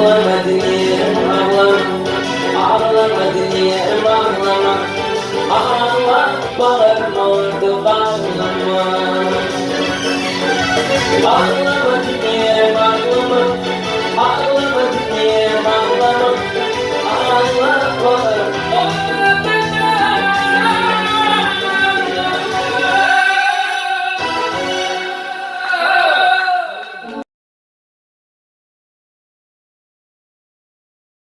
Ağlama dinleyelim ağlama. Ağlama dinleyelim ağlama. Ağlama bağırma oldu bağlama. Ağlama dinleyelim ağlama. Ağlama dinleyelim ağlama. Ağlama bağırma.